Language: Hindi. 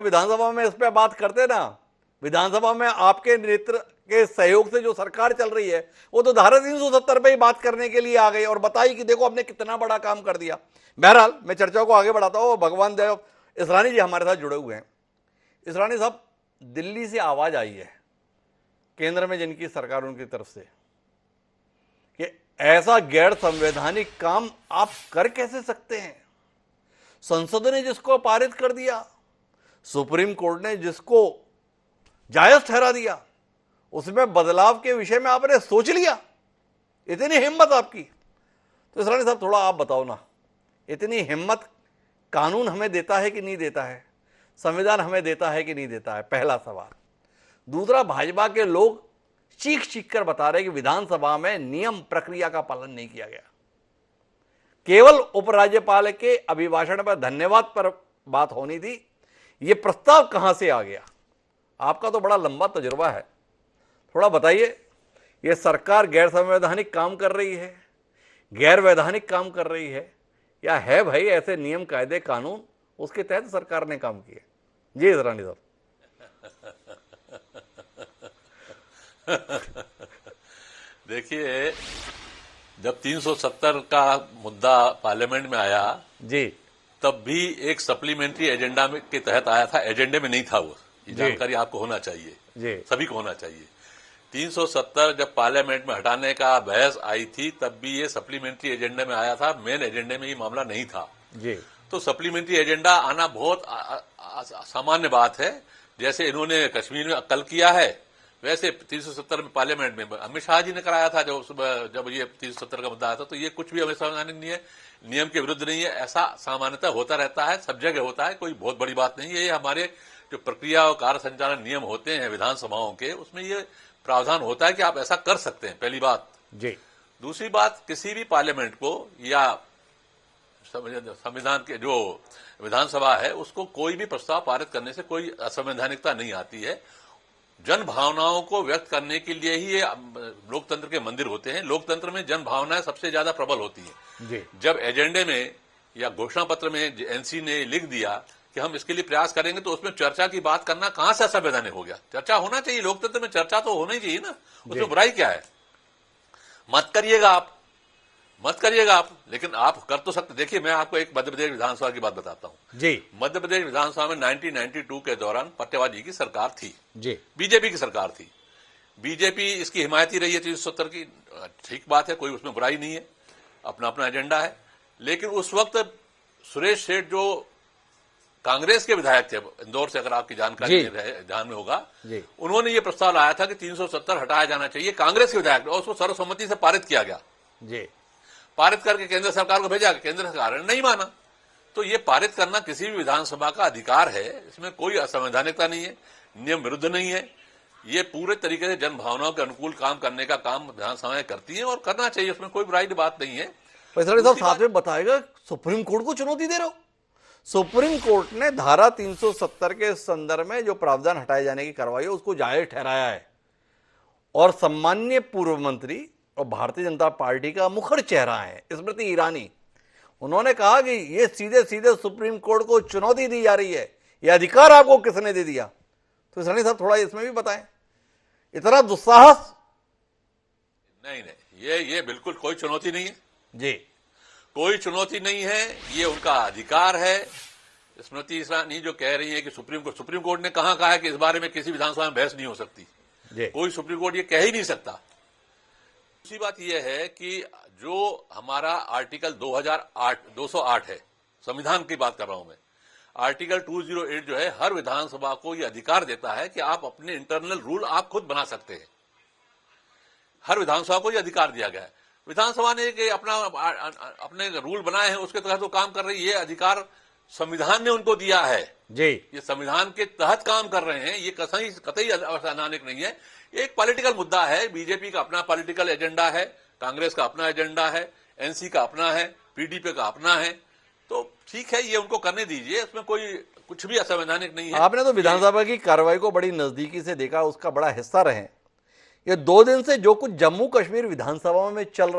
विधानसभा में इस पे बात करते ना, विधानसभा में आपके नेतृत्व के सहयोग से जो सरकार चल रही है वो तो धारा 370 पे ही बात करने के लिए आ गई और बताई कि देखो हमने कितना बड़ा काम कर दिया। बहरहाल मैं चर्चा को आगे बढ़ाता हूँ। भगवान देव इसरानी जी हमारे साथ जुड़े हुए हैं। इसरानी साहब, दिल्ली से आवाज आई है केंद्र में जिनकी सरकार उनकी तरफ से कि ऐसा गैर संवैधानिक काम आप कर कैसे सकते हैं। संसद ने जिसको पारित कर दिया, सुप्रीम कोर्ट ने जिसको जायज ठहरा दिया, उसमें बदलाव के विषय में आपने सोच लिया। इतनी हिम्मत आपकी। तो इसरानी साहब थोड़ा आप बताओ ना, इतनी हिम्मत कानून हमें देता है कि नहीं देता है, संविधान हमें देता है कि नहीं देता है, पहला सवाल। दूसरा, भाजपा के लोग चीख चीख कर बता रहे कि विधानसभा में नियम प्रक्रिया का पालन नहीं किया गया। केवल उपराज्यपाल के अभिभाषण पर धन्यवाद पर बात होनी थी। यह प्रस्ताव कहां से आ गया? आपका तो बड़ा लंबा तजुर्बा है, थोड़ा बताइए। यह सरकार गैर संवैधानिक काम कर रही है, गैर वैधानिक काम कर रही है, या है भाई ऐसे नियम कायदे कानून उसके तहत सरकार ने काम किया? जी इसरानी साहब। देखिए, जब 370 का मुद्दा पार्लियामेंट में आया जी, तब भी एक सप्लीमेंट्री एजेंडा में के तहत आया था, एजेंडे में नहीं था वो। ये जानकारी आपको होना चाहिए जी, सभी को होना चाहिए। 370 जब पार्लियामेंट में हटाने का बहस आई थी तब भी ये सप्लीमेंट्री एजेंडे में आया था, मेन एजेंडे में ये मामला नहीं था जी। तो सप्लीमेंट्री एजेंडा आना बहुत सामान्य बात है। जैसे इन्होंने कश्मीर में कल किया है, वैसे 370 में पार्लियामेंट में अमित शाह जी ने कराया था जब ये 370 का मुद्दा आया था। तो ये कुछ भी असंवैधानिक नहीं है, नियम के विरुद्ध नहीं है। ऐसा सामान्यतः होता रहता है, सब जगह होता है, कोई बहुत बड़ी बात नहीं है। ये हमारे जो प्रक्रिया और कार्य संचालन नियम होते हैं विधानसभाओं के, उसमें ये प्रावधान होता है कि आप ऐसा कर सकते हैं, पहली बात जी। दूसरी बात, किसी भी पार्लियामेंट को या संविधान के जो विधानसभा है उसको कोई भी प्रस्ताव पारित करने से कोई असंवैधानिकता नहीं आती है। जन भावनाओं को व्यक्त करने के लिए ही ये लोकतंत्र के मंदिर होते हैं। लोकतंत्र में जन भावनाएं सबसे ज्यादा प्रबल होती हैं जी। जब एजेंडे में या घोषणा पत्र में एनसी ने लिख दिया कि हम इसके लिए प्रयास करेंगे, तो उसमें चर्चा की बात करना कहां से असंवैधानिक हो गया? चर्चा होना चाहिए, लोकतंत्र में चर्चा तो होना ही चाहिए ना, उसमें बुराई क्या है? मत करिएगा आप, लेकिन आप कर तो सकते। देखिए, मैं आपको एक मध्य प्रदेश विधानसभा की बात बताता हूं जी। मध्य प्रदेश विधानसभा में 1992 के दौरान पटेवाल जी की सरकार थी जी, बीजेपी की सरकार थी। बीजेपी इसकी हिमायती रही है 370 की, ठीक बात है, कोई उसमें बुराई नहीं है, अपना अपना एजेंडा है। लेकिन उस वक्त सुरेश सेठ जो कांग्रेस के विधायक थे इंदौर से, अगर आपकी जानकारी ध्यान में होगा, उन्होंने ये प्रस्ताव लाया था कि 370 हटाया जाना चाहिए, कांग्रेस के विधायक, और उसको सर्वसम्मति से पारित किया गया जी। पारित करके केंद्र सरकार को भेजा, केंद्र सरकार ने नहीं माना। तो ये पारित करना किसी भी विधानसभा का अधिकार है, इसमें कोई असंवैधानिकता नहीं है, नियम विरुद्ध नहीं है। ये पूरे तरीके से जन भावनाओं के अनुकूल काम करने का काम विधानसभाएं करती हैं और करना चाहिए, उसमें कोई बुराई की बात नहीं है। साहब साथ में बताएगा, सुप्रीम कोर्ट को चुनौती दे रहे हो। सुप्रीम कोर्ट ने धारा 370 के संदर्भ में जो प्रावधान हटाए जाने की कार्रवाई है उसको जायज ठहराया है, और सम्माननीय पूर्व मंत्री और भारतीय जनता पार्टी का मुखर चेहरा है स्मृति ईरानी, उन्होंने कहा कि ये सीधे सीधे सुप्रीम कोर्ट को चुनौती दी जा रही है, यह अधिकार आपको किसने दे दिया? तो इसरानी साहब थोड़ा इसमें भी बताएं, इतना दुस्साहस। नहीं, ये बिल्कुल कोई चुनौती नहीं है जी, कोई चुनौती नहीं है, ये उनका अधिकार है। स्मृति ईरानी जो कह रही है कि सुप्रीम कोर्ट ने कहां कहा है कि इस बारे में किसी विधानसभा में बहस नहीं हो सकती, कोई सुप्रीम कोर्ट ये कह ही नहीं सकता। दूसरी बात यह है कि जो हमारा आर्टिकल 208 है, संविधान की बात कर रहा हूं मैं, आर्टिकल 208 जो है हर विधानसभा को यह अधिकार देता है कि आप अपने इंटरनल रूल आप खुद बना सकते हैं। हर विधानसभा को यह अधिकार दिया गया है। विधानसभा ने अपने रूल बनाए हैं, उसके तहत वो काम कर रही है। ये अधिकार संविधान ने उनको दिया है जी, ये संविधान के तहत काम कर रहे हैं, ये कतई असंवैधानिक नहीं है। एक पॉलिटिकल मुद्दा है, बीजेपी का अपना पॉलिटिकल एजेंडा है, कांग्रेस का अपना एजेंडा है, एनसी का अपना है, पीडीपी का अपना है, तो ठीक है, ये उनको करने दीजिए, उसमें कोई कुछ भी असंवैधानिक नहीं है। आपने तो विधानसभा की कार्रवाई को बड़ी नजदीकी से देखा, उसका बड़ा हिस्सा रहे। ये 2 दिन से जो कुछ जम्मू कश्मीर विधानसभा में चल रहा